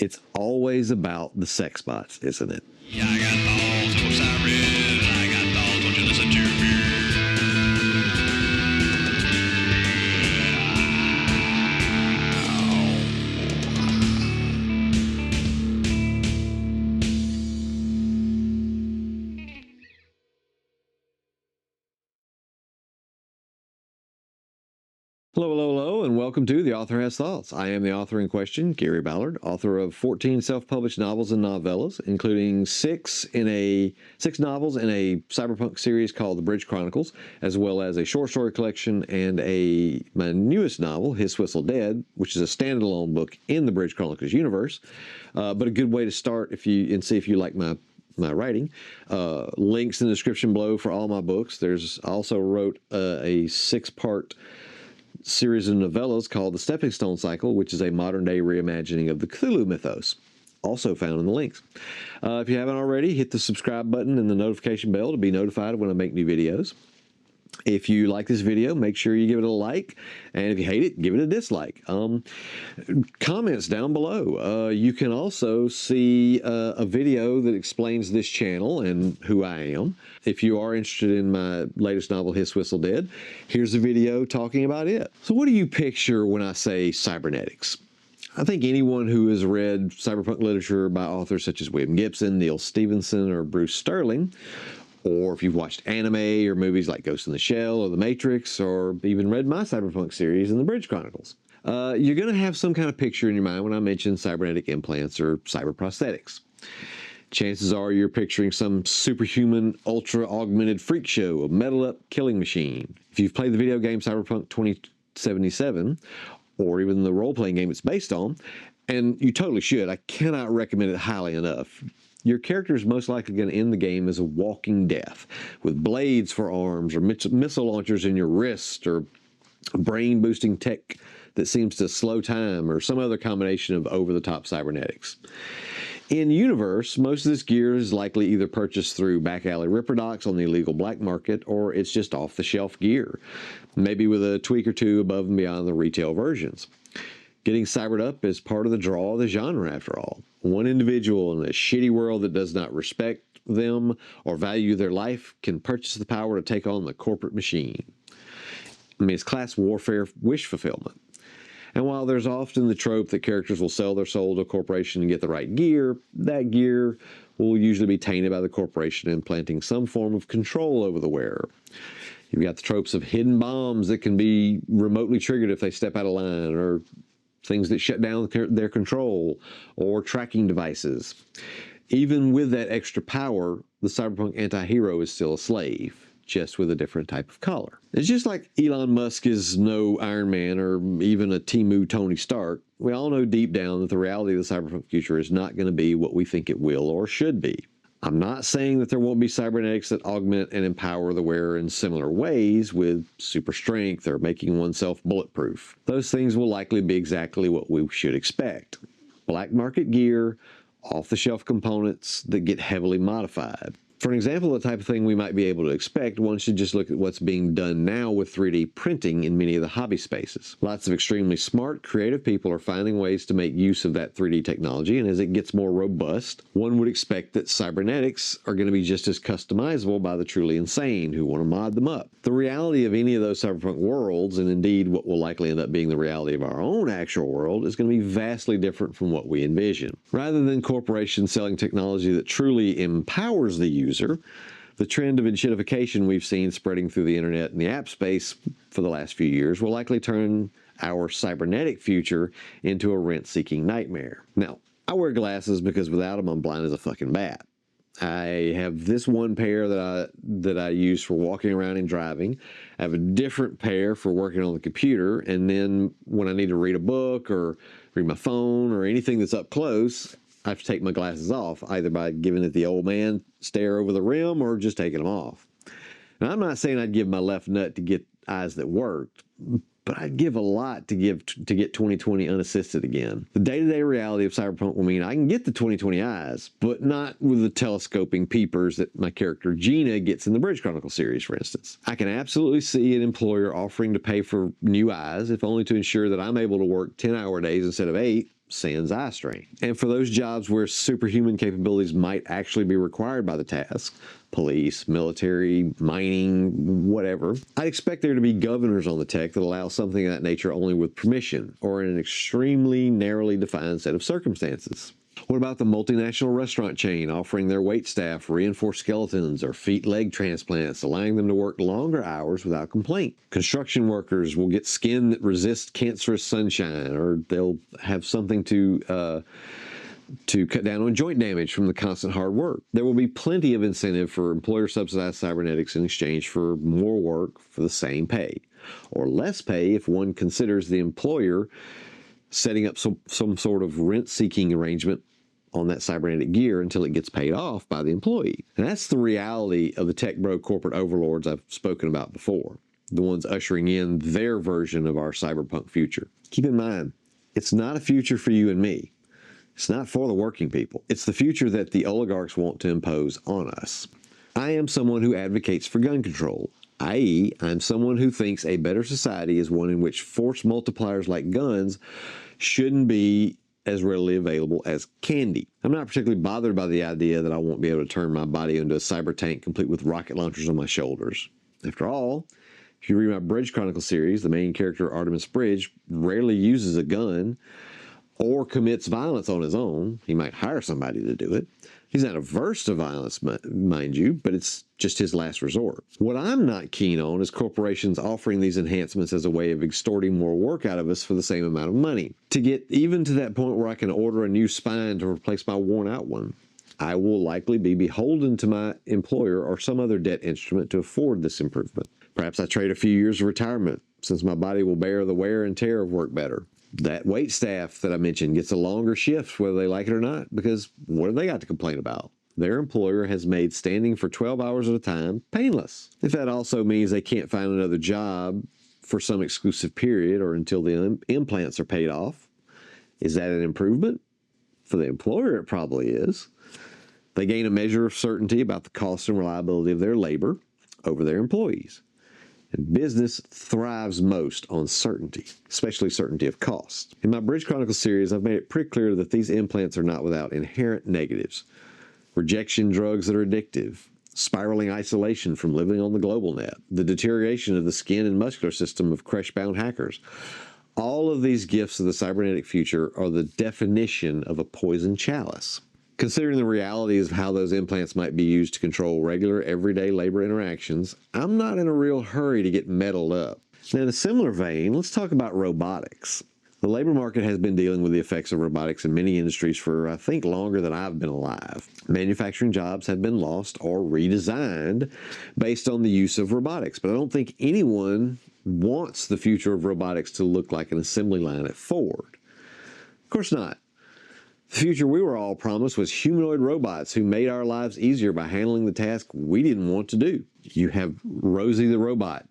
It's always about the sex bots, isn't it? Yeah, I got balls, course I read. I got balls, won't you listen to me? Hello, hello, hello, and welcome to The Author Has Thoughts. I am the author in question, Gary Ballard, author of 14 self-published novels and novellas, including six novels in a cyberpunk series called The Bridge Chronicles, as well as a short story collection and my newest novel, His Whistle Dead, which is a standalone book in the Bridge Chronicles universe, but a good way to start and see if you like my writing. Links in the description below for all my books. I also wrote a 6-part series of novellas called The Stepping Stone Cycle, which is a modern-day reimagining of the Cthulhu mythos, also found in the links. If you haven't already, hit the subscribe button and the notification bell to be notified when I make new videos. If you like this video, make sure you give it a like, and if you hate it, give it a dislike. Comments down below. You can also see a video that explains this channel and who I am. If you are interested in my latest novel, His Whistle Dead, here's a video talking about it. So what do you picture when I say cybernetics? I think anyone who has read cyberpunk literature by authors such as William Gibson, Neil Stephenson, or Bruce Sterling, or if you've watched anime or movies like Ghost in the Shell or The Matrix, or even read my cyberpunk series in the Bridge Chronicles, you're going to have some kind of picture in your mind when I mention cybernetic implants or cyber prosthetics. Chances are you're picturing some superhuman, ultra-augmented freak show, a metal-up killing machine. If you've played the video game Cyberpunk 2077, or even the role-playing game it's based on, and you totally should, I cannot recommend it highly enough. Your character is most likely going to end the game as a walking death, with blades for arms, or missile launchers in your wrist, or brain-boosting tech that seems to slow time, or some other combination of over-the-top cybernetics. In universe, most of this gear is likely either purchased through back-alley ripperdocs on the illegal black market, or it's just off-the-shelf gear, maybe with a tweak or two above and beyond the retail versions. Getting cybered up is part of the draw of the genre, after all. One individual in a shitty world that does not respect them or value their life can purchase the power to take on the corporate machine. I mean, it's class warfare wish fulfillment. And while there's often the trope that characters will sell their soul to a corporation and get the right gear, that gear will usually be tainted by the corporation implanting some form of control over the wearer. You've got the tropes of hidden bombs that can be remotely triggered if they step out of line, or things that shut down their control, or tracking devices. Even with that extra power, the cyberpunk anti-hero is still a slave, just with a different type of collar. It's just like Elon Musk is no Iron Man or even a Temu Tony Stark. We all know deep down that the reality of the cyberpunk future is not going to be what we think it will or should be. I'm not saying that there won't be cybernetics that augment and empower the wearer in similar ways, with super strength or making oneself bulletproof. Those things will likely be exactly what we should expect. Black market gear, off-the-shelf components that get heavily modified. For an example of the type of thing we might be able to expect, one should just look at what's being done now with 3D printing in many of the hobby spaces. Lots of extremely smart, creative people are finding ways to make use of that 3D technology, and as it gets more robust, one would expect that cybernetics are going to be just as customizable by the truly insane who want to mod them up. The reality of any of those cyberpunk worlds, and indeed what will likely end up being the reality of our own actual world, is going to be vastly different from what we envision. Rather than corporations selling technology that truly empowers the user, the trend of enshittification we've seen spreading through the internet and the app space for the last few years will likely turn our cybernetic future into a rent-seeking nightmare. Now, I wear glasses because without them I'm blind as a fucking bat. I have this one pair that I use for walking around and driving. I have a different pair for working on the computer, and then when I need to read a book or read my phone or anything that's up close, I have to take my glasses off, either by giving it the old man stare over the rim or just taking them off. Now, I'm not saying I'd give my left nut to get eyes that worked, but I'd give a lot to get 2020 unassisted again. The day-to-day reality of cyberpunk will mean I can get the 2020 eyes, but not with the telescoping peepers that my character Gina gets in the Bridge Chronicles series, for instance. I can absolutely see an employer offering to pay for new eyes, if only to ensure that I'm able to work 10-hour days instead of 8, sans eye strain. And for those jobs where superhuman capabilities might actually be required by the task, police, military, mining, whatever, I'd expect there to be governors on the tech that allow something of that nature only with permission or in an extremely narrowly defined set of circumstances. What about the multinational restaurant chain offering their waitstaff reinforced skeletons or feet-leg transplants, allowing them to work longer hours without complaint? Construction workers will get skin that resists cancerous sunshine, or they'll have something to cut down on joint damage from the constant hard work. There will be plenty of incentive for employer-subsidized cybernetics in exchange for more work for the same pay, or less pay if one considers the employer setting up some sort of rent-seeking arrangement on that cybernetic gear until it gets paid off by the employee. And that's the reality of the tech bro corporate overlords I've spoken about before, the ones ushering in their version of our cyberpunk future. Keep in mind, it's not a future for you and me. It's not for the working people. It's the future that the oligarchs want to impose on us. I am someone who advocates for gun control, i.e., I'm someone who thinks a better society is one in which force multipliers like guns shouldn't be as readily available as candy. I'm not particularly bothered by the idea that I won't be able to turn my body into a cyber tank complete with rocket launchers on my shoulders. After all, if you read my Bridge Chronicles series, the main character, Artemis Bridge, rarely uses a gun or commits violence on his own. He might hire somebody to do it. He's not averse to violence, mind you, but it's just his last resort. What I'm not keen on is corporations offering these enhancements as a way of extorting more work out of us for the same amount of money. To get even to that point where I can order a new spine to replace my worn-out one, I will likely be beholden to my employer or some other debt instrument to afford this improvement. Perhaps I trade a few years of retirement, since my body will bear the wear and tear of work better. That wait staff that I mentioned gets a longer shift whether they like it or not, because what have they got to complain about? Their employer has made standing for 12 hours at a time painless. If that also means they can't find another job for some exclusive period or until the implants are paid off, is that an improvement? For the employer, it probably is. They gain a measure of certainty about the cost and reliability of their labor over their employees. And business thrives most on certainty, especially certainty of cost. In my Bridge Chronicles series, I've made it pretty clear that these implants are not without inherent negatives. Rejection drugs that are addictive, spiraling isolation from living on the global net, the deterioration of the skin and muscular system of crush-bound hackers. All of these gifts of the cybernetic future are the definition of a poison chalice. Considering the realities of how those implants might be used to control regular, everyday labor interactions, I'm not in a real hurry to get meddled up. Now, in a similar vein, let's talk about robotics. The labor market has been dealing with the effects of robotics in many industries for, I think, longer than I've been alive. Manufacturing jobs have been lost or redesigned based on the use of robotics, but I don't think anyone wants the future of robotics to look like an assembly line at Ford. Of course not. The future we were all promised was humanoid robots who made our lives easier by handling the task we didn't want to do. You have Rosie the robot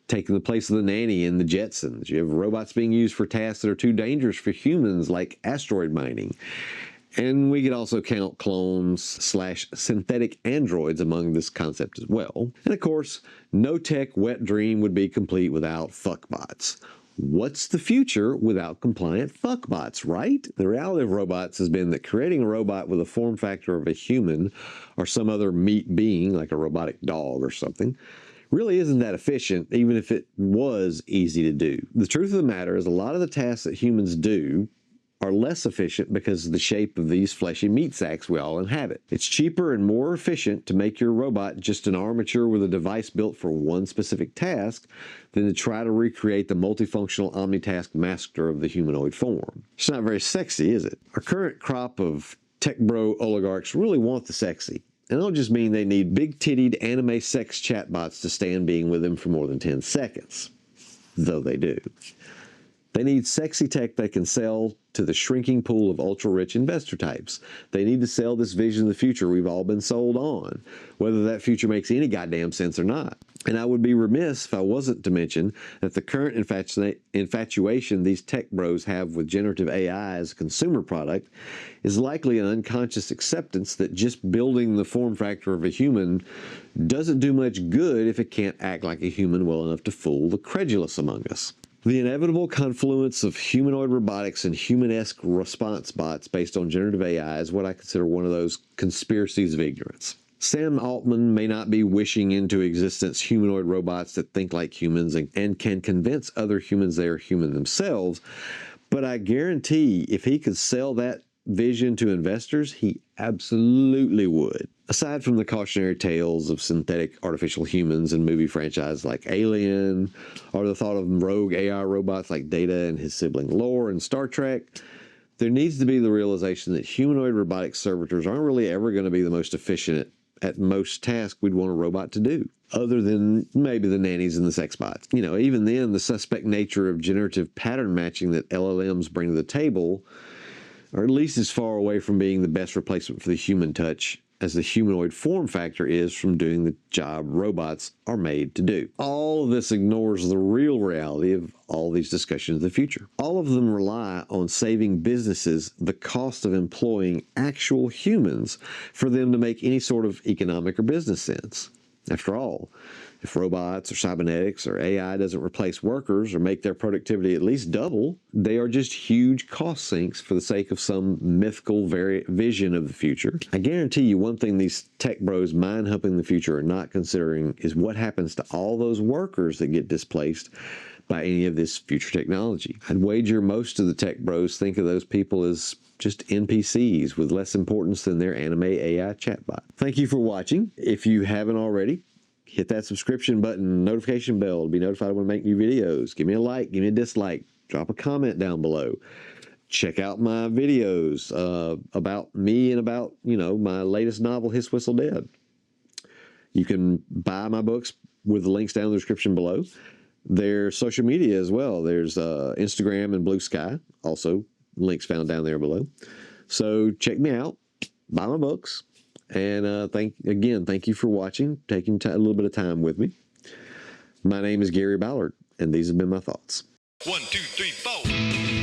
taking the place of the nanny in the Jetsons. You have robots being used for tasks that are too dangerous for humans, like asteroid mining. And we could also count clones/synthetic androids among this concept as well. And of course, no tech wet dream would be complete without fuckbots. What's the future without compliant fuckbots, right? The reality of robots has been that creating a robot with a form factor of a human or some other meat being, like a robotic dog or something, really isn't that efficient, even if it was easy to do. The truth of the matter is a lot of the tasks that humans do are less efficient because of the shape of these fleshy meat sacks we all inhabit. It's cheaper and more efficient to make your robot just an armature with a device built for one specific task than to try to recreate the multifunctional omnitask master of the humanoid form. It's not very sexy, is it? Our current crop of tech bro oligarchs really want the sexy. And I don't just mean they need big-tittied anime sex chatbots to stand being with them for more than 10 seconds, though they do. They need sexy tech they can sell to the shrinking pool of ultra-rich investor types. They need to sell this vision of the future we've all been sold on, whether that future makes any goddamn sense or not. And I would be remiss if I wasn't to mention that the current infatuation these tech bros have with generative AI as a consumer product is likely an unconscious acceptance that just building the form factor of a human doesn't do much good if it can't act like a human well enough to fool the credulous among us. The inevitable confluence of humanoid robotics and human-esque response bots based on generative AI is what I consider one of those conspiracies of ignorance. Sam Altman may not be wishing into existence humanoid robots that think like humans and can convince other humans they are human themselves, but I guarantee if he could sell that vision to investors, he absolutely would. Aside from the cautionary tales of synthetic artificial humans in movie franchises like Alien, or the thought of rogue AI robots like Data and his sibling Lore in Star Trek, there needs to be the realization that humanoid robotic servitors aren't really ever going to be the most efficient at most tasks we'd want a robot to do, other than maybe the nannies and the sex bots. Even then, the suspect nature of generative pattern matching that LLMs bring to the table are at least as far away from being the best replacement for the human touch as the humanoid form factor is from doing the job robots are made to do. All of this ignores the real reality of all these discussions of the future. All of them rely on saving businesses the cost of employing actual humans for them to make any sort of economic or business sense. After all, if robots or cybernetics or AI doesn't replace workers or make their productivity at least double, they are just huge cost sinks for the sake of some mythical vision of the future. I guarantee you one thing these tech bros mind-humping the future are not considering is what happens to all those workers that get displaced by any of this future technology. I'd wager most of the tech bros think of those people as just NPCs with less importance than their anime AI chatbot. Thank you for watching. If you haven't already, hit that subscription button, notification bell to be notified when I make new videos. Give me a like, give me a dislike, drop a comment down below. Check out my videos about me and about, my latest novel, Hiss Whistle Dead. You can buy my books with the links down in the description below. There's social media as well. There's Instagram and Blue Sky, also links found down there below. So check me out, buy my books, and thank you for watching, taking a little bit of time with me. My name is Gary Ballard, and these have been my thoughts. 1, 2, 3, 4.